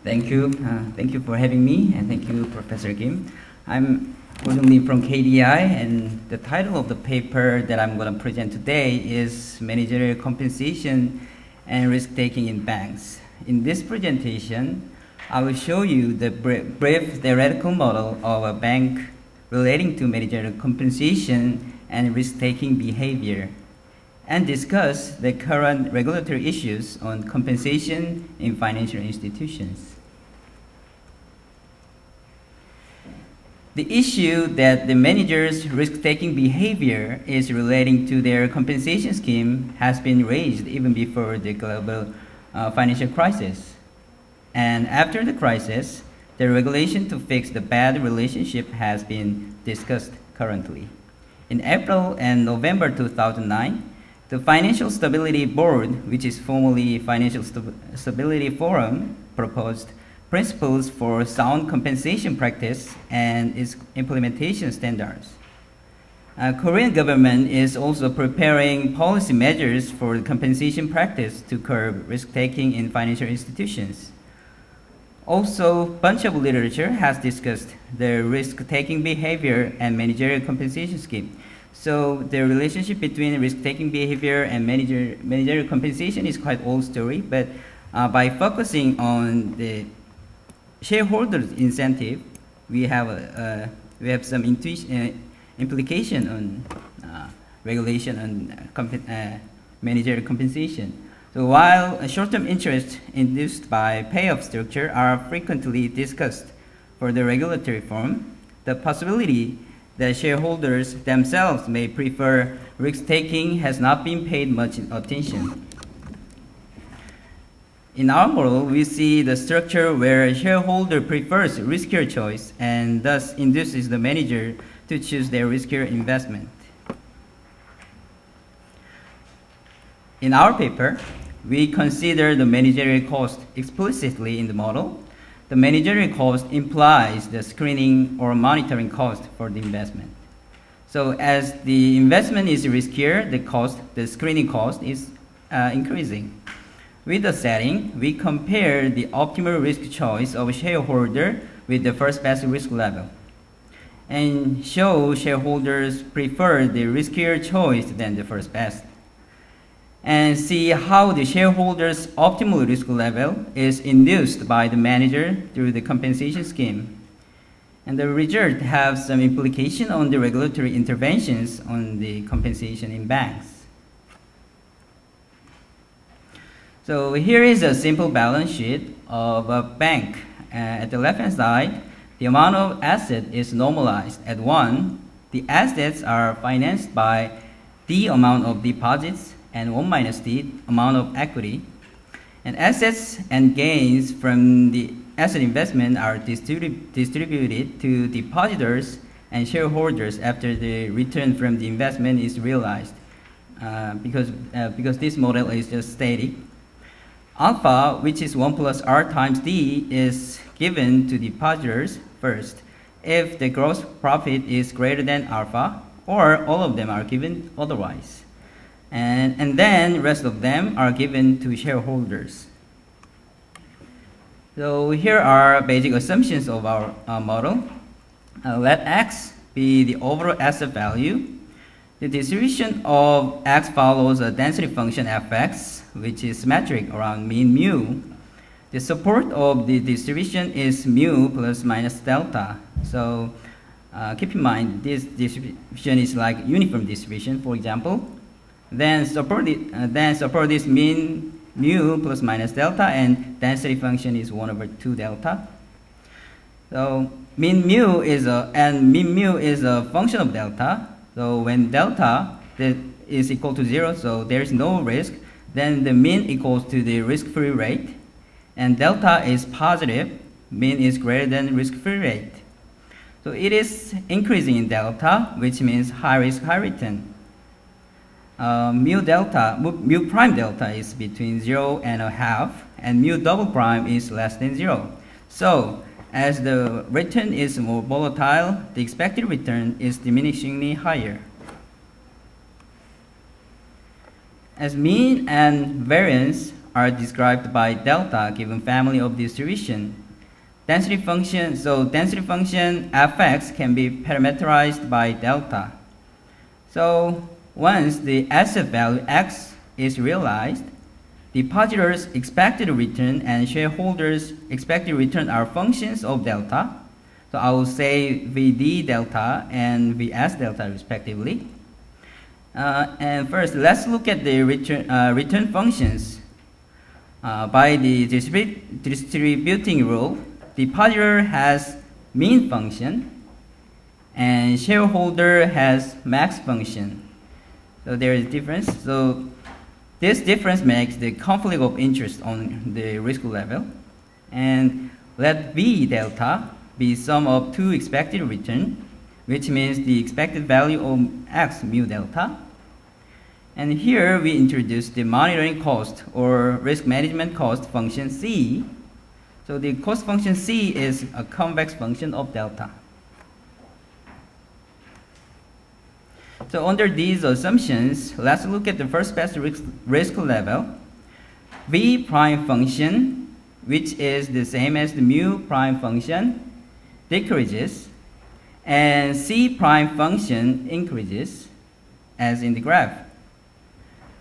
Thank you. Thank you for having me, and thank you, Professor Kim. I'm Hojun from KDI, and the title of the paper that I'm going to present today is Managerial Compensation and Risk-Taking in Banks. In this presentation, I will show you the brief theoretical model of a bank relating to managerial compensation and risk-taking behavior, and discuss the current regulatory issues on compensation in financial institutions. The issue that the manager's risk-taking behavior is relating to their compensation scheme has been raised even before the global financial crisis. And after the crisis, the regulation to fix the bad relationship has been discussed currently. In April and November 2009, the Financial Stability Board, which is formerly Financial Stability Forum, proposed principles for sound compensation practice and its implementation standards. Korean government is also preparing policy measures for compensation practice to curb risk-taking in financial institutions. Also, a bunch of literature has discussed the risk-taking behavior and managerial compensation scheme. So the relationship between risk-taking behavior and managerial compensation is quite old story, but by focusing on the shareholders' incentive, we have some implication on regulation on managerial compensation. So while short-term interests induced by payoff structure are frequently discussed for the regulatory reform, the possibility that shareholders themselves may prefer risk-taking has not been paid much attention. In our model, we see the structure where a shareholder prefers riskier choice and thus induces the manager to choose their riskier investment. In our paper, we consider the managerial cost explicitly in the model. The managerial cost implies the screening or monitoring cost for the investment. So as the investment is riskier, the screening cost is increasing. With the setting, we compare the optimal risk choice of a shareholder with the first best risk level, and show shareholders prefer the riskier choice than the first best, and see how the shareholder's optimal risk level is induced by the manager through the compensation scheme. And the result has some implication on the regulatory interventions on the compensation in banks. So here is a simple balance sheet of a bank. At the left-hand side, the amount of asset is normalized at 1. The assets are financed by the amount of deposits and 1 minus the amount of equity. And assets and gains from the asset investment are distributed to depositors and shareholders after the return from the investment is realized, because this model is just static. Alpha, which is 1 plus R times D, is given to depositors first if the gross profit is greater than alpha, or all of them are given otherwise. And then the rest of them are given to shareholders. So here are basic assumptions of our model. Let X be the overall asset value. The distribution of X follows a density function Fx, which is symmetric around mean mu. The support of the distribution is mu plus minus delta. So keep in mind this distribution is like uniform distribution, for example. Then support this mean mu plus minus delta, and density function is 1/2 delta. So mean mu is a function of delta. So when delta is equal to 0, so there is no risk, then the mean equals to the risk-free rate, and delta is positive, mean is greater than risk-free rate. So it is increasing in delta, which means high risk, high return. Mu prime delta is between 0 and a half, and mu double prime is less than 0. So as the return is more volatile, the expected return is diminishingly higher. As mean and variance are described by delta given family of distribution. Density function, so density function fx can be parameterized by delta. So once the asset value x is realized, depositors' expected return and shareholders' expected return are functions of delta. So I will say VD delta and VS delta respectively. And first, let's look at the return functions. By the distributing rule, depositor has mean function and shareholder has max function. So there is a difference. So this difference makes the conflict of interest on the risk level. And let V delta be sum of two expected return, which means the expected value of x mu delta. And here we introduce the monitoring cost or risk management cost function C. So the cost function C is a convex function of delta. So under these assumptions, let's look at the first best risk level. V prime function, which is the same as the mu prime function, decreases, and C prime function increases, as in the graph.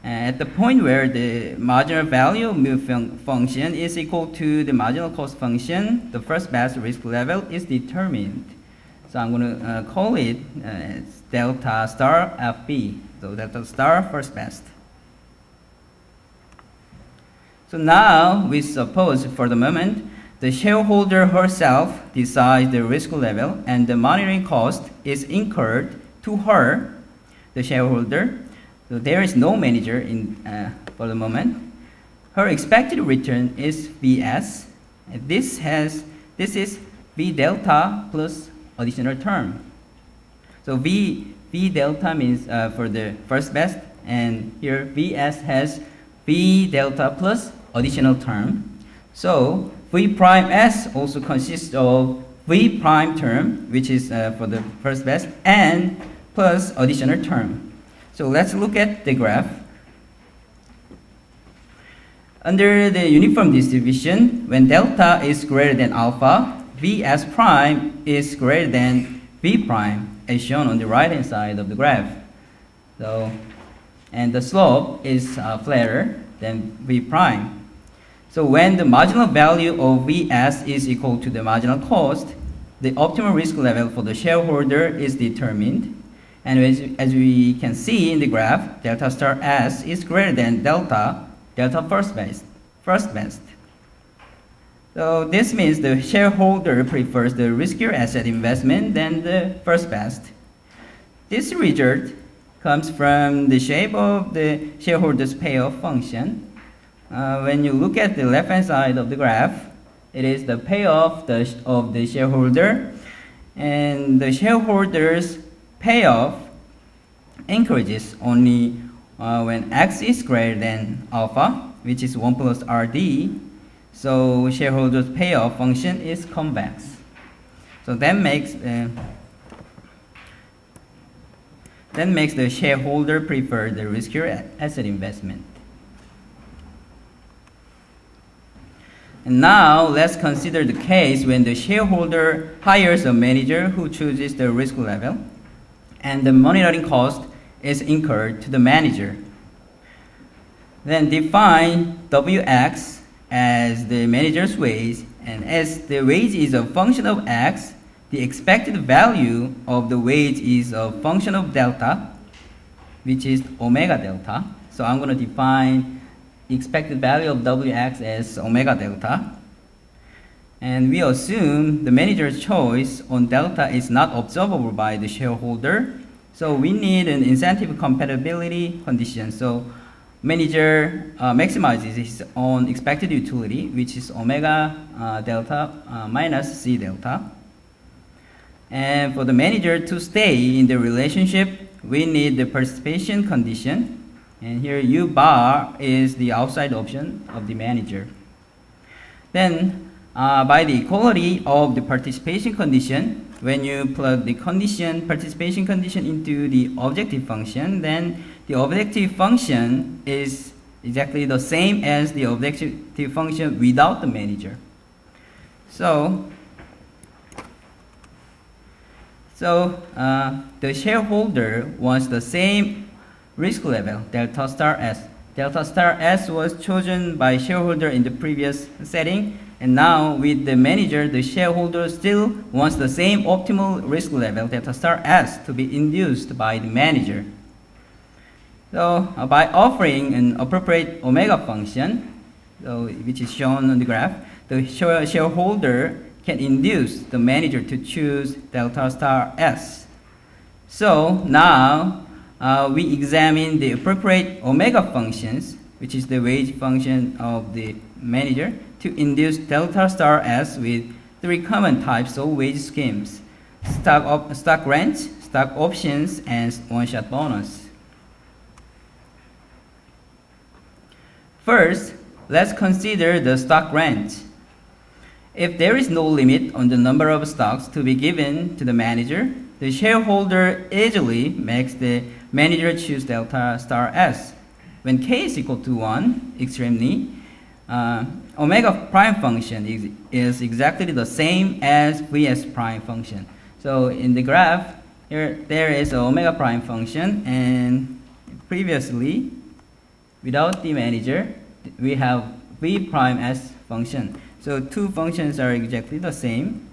At the point where the marginal value of mu function is equal to the marginal cost function, the first best risk level is determined. So I'm going to call it delta star FB, so delta star first best. So now we suppose for the moment the shareholder herself decides the risk level and the monitoring cost is incurred to her, the shareholder. So there is no manager for the moment. Her expected return is VS. And this is V delta plus additional term. So V delta means for the first best, and here VS has V delta plus additional term. So V prime S also consists of V prime term, which is for the first best, and plus additional term. So let's look at the graph. Under the uniform distribution, when delta is greater than alpha, Vs prime is greater than V prime, as shown on the right-hand side of the graph. So, and the slope is flatter than V prime. So when the marginal value of Vs is equal to the marginal cost, the optimal risk level for the shareholder is determined. And as we can see in the graph, delta star S is greater than delta first best. So this means the shareholder prefers the riskier asset investment than the first best. This result comes from the shape of the shareholder's payoff function. When you look at the left-hand side of the graph, it is the payoff of the shareholder, and the shareholder's payoff increases only when x is greater than alpha, which is 1 plus RD. So shareholder's payoff function is convex. So that makes the shareholder prefer the riskier asset investment. And now let's consider the case when the shareholder hires a manager who chooses the risk level, and the monitoring cost is incurred to the manager. Then define Wx as the manager's wage, and as the wage is a function of x, the expected value of the wage is a function of delta, which is omega delta. So I'm going to define the expected value of Wx as omega delta. And we assume the manager's choice on delta is not observable by the shareholder. So we need an incentive compatibility condition. So manager maximizes his own expected utility, which is omega delta minus C delta. And for the manager to stay in the relationship, we need the participation condition. And here U bar is the outside option of the manager. Then by the equality of the participation condition, when you plug the participation condition into the objective function, then the objective function is exactly the same as the objective function without the manager. So the shareholder wants the same risk level, delta star S. Delta star S was chosen by shareholder in the previous setting, and now with the manager, the shareholder still wants the same optimal risk level, delta star S, to be induced by the manager. So by offering an appropriate omega function, which is shown on the graph, the shareholder can induce the manager to choose delta star S. So now we examine the appropriate omega functions, which is the wage function of the manager, to induce delta star S with 3 common types of wage schemes: stock grants, stock options, and one-shot bonus. First, let's consider the stock grant. If there is no limit on the number of stocks to be given to the manager, the shareholder easily makes the manager choose delta star S. When k is equal to 1, extremely, omega prime function is exactly the same as vs prime function. So in the graph, here there is an omega prime function, and previously, without the manager, we have v prime s function. So two functions are exactly the same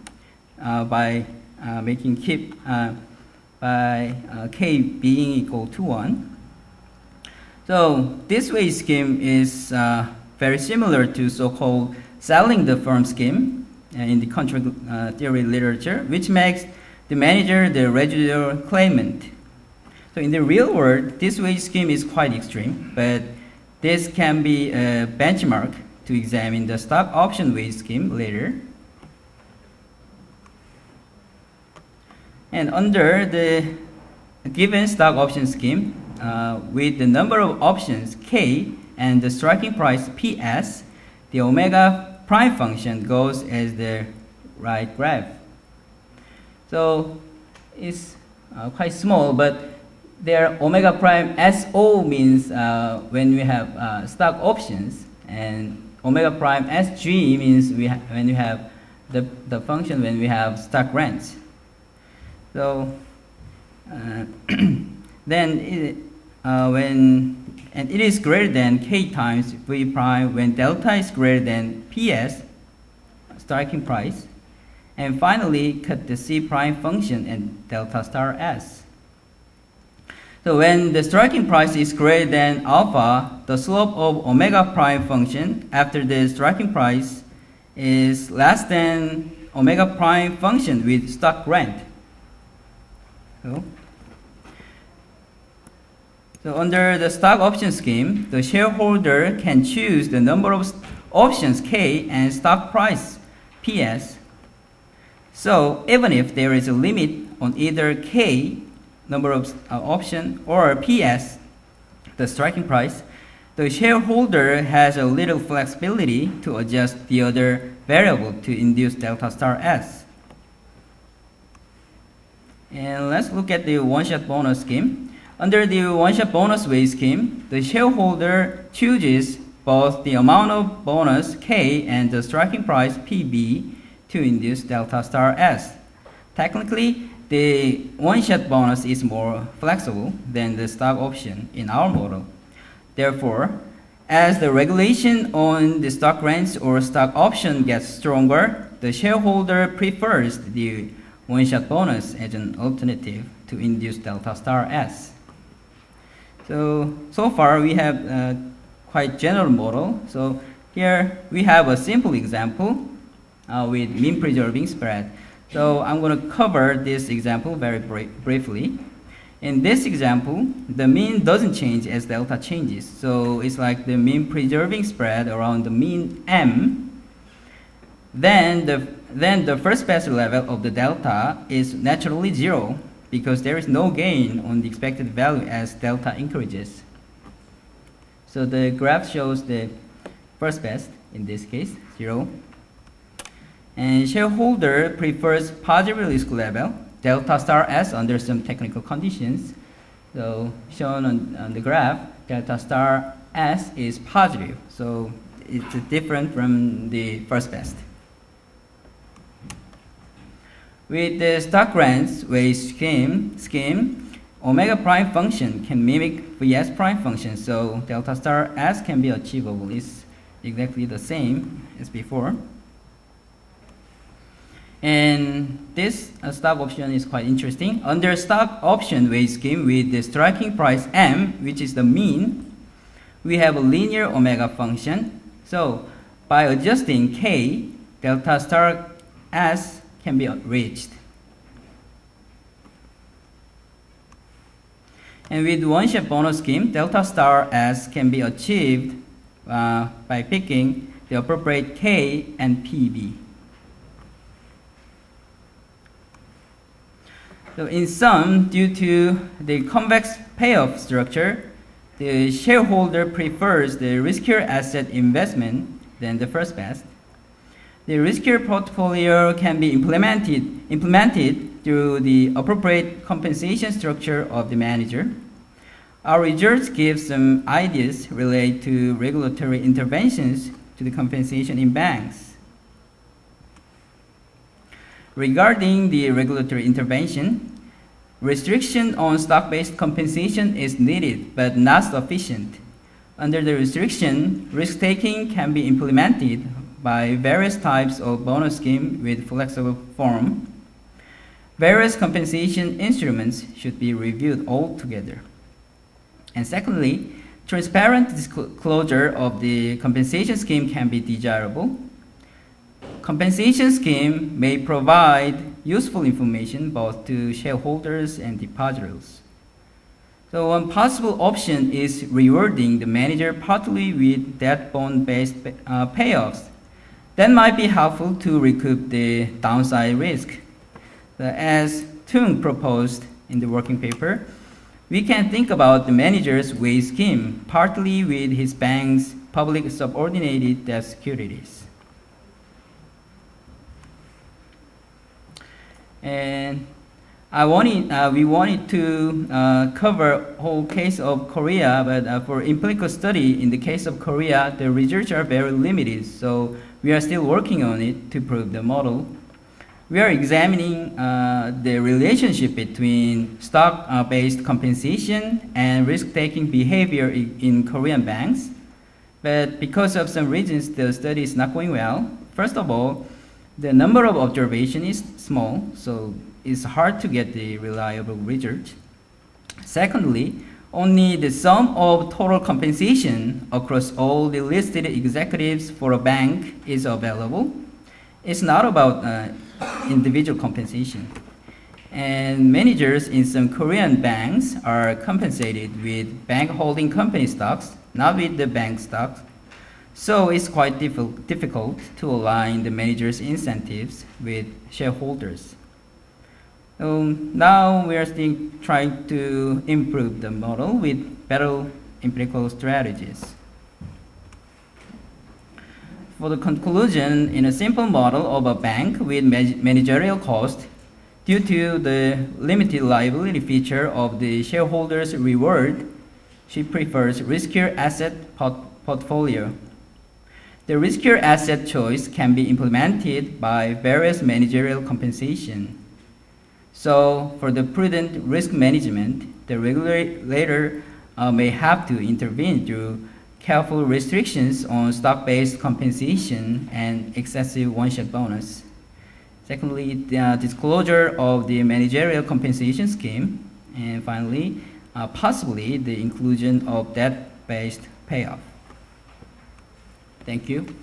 by making k being equal to 1. So this wage scheme is very similar to so-called selling the firm scheme in the contract theory literature, which makes the manager the residual claimant. So in the real world, this wage scheme is quite extreme, but this can be a benchmark to examine the stock option wage scheme later. And under the given stock option scheme, with the number of options k and the striking price ps, the omega prime function goes as the right graph. So it's quite small, but their omega prime SO means when we have stock options, and omega prime SG means when you have the function when we have stock grants. So then it is greater than k times v prime when delta is greater than ps, striking price, and finally cut the c prime function and delta star s. So when the striking price is greater than alpha, the slope of omega prime function after the striking price is less than omega prime function with stock grant. So under the stock option scheme, the shareholder can choose the number of options k and stock price ps. So even if there is a limit on either k, number of option, or ps, the striking price, the shareholder has a little flexibility to adjust the other variable to induce delta star s. And let's look at the one-shot bonus scheme. Under the one-shot bonus wage scheme, the shareholder chooses both the amount of bonus k and the striking price pb to induce delta star s. Technically, the one-shot bonus is more flexible than the stock option in our model. Therefore, as the regulation on the stock grants or stock option gets stronger, the shareholder prefers the one-shot bonus as an alternative to induce delta star s. So far we have a quite general model. So here we have a simple example with mean preserving spread. So I'm going to cover this example very briefly. In this example, the mean doesn't change as delta changes. So it's like the mean preserving spread around the mean m. Then the first best level of the delta is naturally 0 because there is no gain on the expected value as delta increases. So the graph shows the first best, in this case, 0. And shareholder prefers positive risk level, delta star s under some technical conditions. So shown on the graph, delta star S is positive, so it's different from the first best. With the stock rents weight scheme, omega prime function can mimic Vs prime function, so delta star S can be achievable. It's exactly the same as before. And this stock option is quite interesting. Under stock option weight scheme with the striking price M, which is the mean, we have a linear omega function. So by adjusting K, delta star S can be reached. And with one-shot bonus scheme, delta star S can be achieved by picking the appropriate K and PB. So in sum, due to the convex payoff structure, the shareholder prefers the riskier asset investment than the first best. The riskier portfolio can be implemented through the appropriate compensation structure of the manager. Our results give some ideas related to regulatory interventions to the compensation in banks. Regarding the regulatory intervention, restriction on stock-based compensation is needed but not sufficient. Under the restriction, risk-taking can be implemented by various types of bonus scheme with flexible form. Various compensation instruments should be reviewed altogether. And secondly, transparent disclosure of the compensation scheme can be desirable. Compensation scheme may provide useful information both to shareholders and depositors. So one possible option is rewarding the manager partly with debt bond-based payoffs. That might be helpful to recoup the downside risk. As Tung proposed in the working paper, we can think about the manager's weight scheme partly with his bank's public subordinated debt securities. And we wanted to cover whole case of Korea, but for empirical study in the case of Korea, the results are very limited. So we are still working on it to prove the model. We are examining the relationship between stock-based compensation and risk-taking behavior in Korean banks. But because of some reasons, the study is not going well. First of all, the number of observations is small, so it's hard to get the reliable result. Secondly, only the sum of total compensation across all the listed executives for a bank is available. It's not about individual compensation. And managers in some Korean banks are compensated with bank holding company stocks, not with the bank stocks. So it's quite difficult to align the manager's incentives with shareholders. Now we are still trying to improve the model with better empirical strategies. For the conclusion, in a simple model of a bank with managerial cost, due to the limited liability feature of the shareholder's reward, she prefers riskier asset portfolio. The riskier asset choice can be implemented by various managerial compensation. So, for the prudent risk management, the regulator may have to intervene through careful restrictions on stock-based compensation and excessive one-shot bonus. Secondly, the disclosure of the managerial compensation scheme. And finally, possibly the inclusion of debt-based payoff. Thank you.